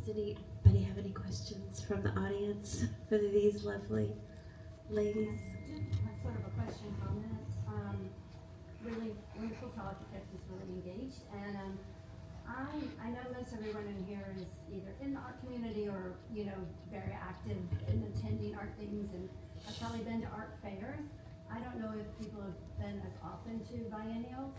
anybody have any questions from the audience for these lovely ladies? Sort of a question, comment. Really wonderful talk. You kept us really engaged, and I know most everyone in here is either in the art community or very active in attending art things, and I've probably been to art fairs. I don't know if people have been as often to biennials,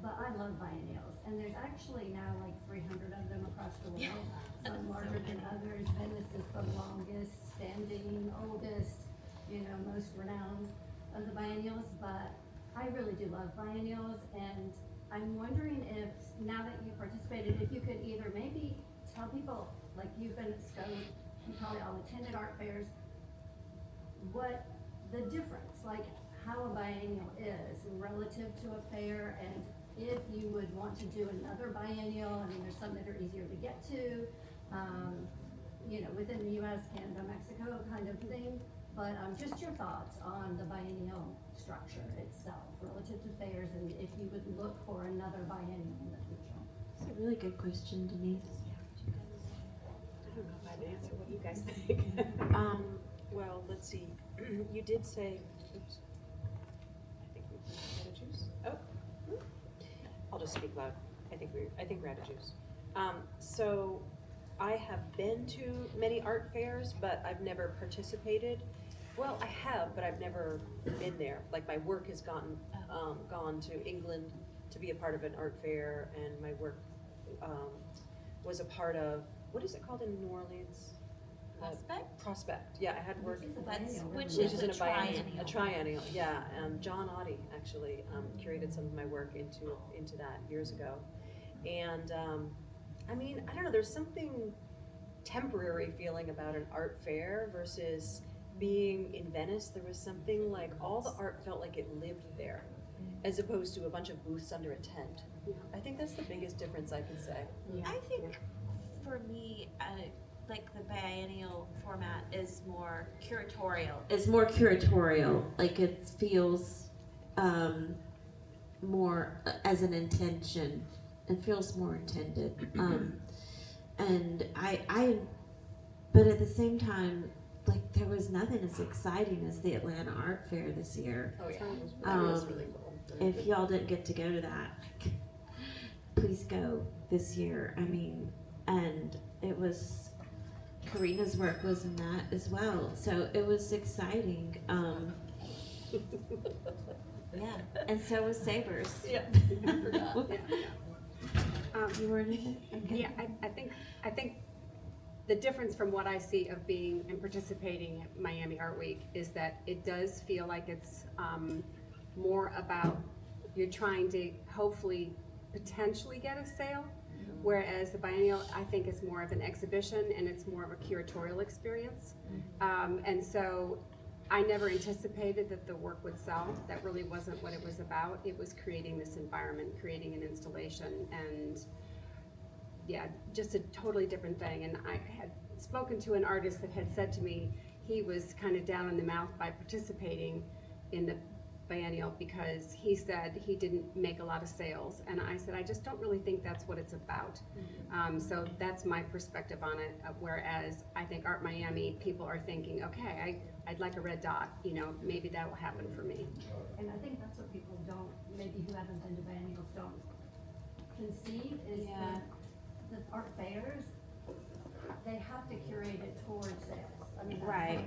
but I love biennials, and there's actually now like 300 of them across the world. Some larger than others. Venice is the longest standing, oldest, most renowned of the biennials, but I really do love biennials, and I'm wondering if, now that you participated, if you could either maybe tell people, like you've been at SCOTE, you probably all attended art fairs, what the difference, like how a biennial is relative to a fair, and if you would want to do another biennial. I mean, there's some that are easier to get to, within the US, Canada, Mexico kind of thing. But just your thoughts on the biennial structure itself relative to fairs, and if you would look for another biennial in the future. It's a really good question, Denise. I don't know if I'd answer. What do you guys think? Well, let's see. You did say, oops, I think we're out of juice. Oh, I'll just speak loud. I think we're out of juice. So I have been to many art fairs, but I've never participated. Well, I have, but I've never been there. Like my work has gone to England to be a part of an art fair, and my work was a part of, what is it called in New Orleans? Prospect. Yeah, I had work. Which is a triennial. A triennial, yeah. John Audie actually curated some of my work into that years ago, and I mean, I don't know. There's something temporary feeling about an art fair versus being in Venice. There was something like all the art felt like it lived there, as opposed to a bunch of booths under a tent. I think that's the biggest difference I can say. Yeah. I think for me, like the biennial format is more curatorial. It's more curatorial. Like it feels more as an intention. It feels more intended. And I, but at the same time, like there was nothing as exciting as the Atlanta Art Fair this year. Oh yeah, that was really cool. If y'all didn't get to go to that, please go this year. I mean, and it was, Corinna's work was in that as well. So it was exciting. Yeah, and so was Sabre's. Yeah, I forgot. You were in it? Okay. Yeah, I think the difference from what I see of being and participating at Miami Art Week is that it does feel like it's more about you're trying to hopefully potentially get a sale, whereas the biennial I think is more of an exhibition and it's more of a curatorial experience. And so I never anticipated that the work would sell. That really wasn't what it was about. It was creating this environment, creating an installation, and yeah, just a totally different thing. And I had spoken to an artist that had said to me he was kind of down in the mouth by participating in the biennial because he said he didn't make a lot of sales. And I said, I just don't really think that's what it's about. So that's my perspective on it. Whereas I think Art Miami, people are thinking, okay, I'd like a red dot, maybe that will happen for me. And I think that's what people don't, maybe who haven't been to biennials don't conceive is that the art fairs, they have to curate it towards sales. I mean, that's Right.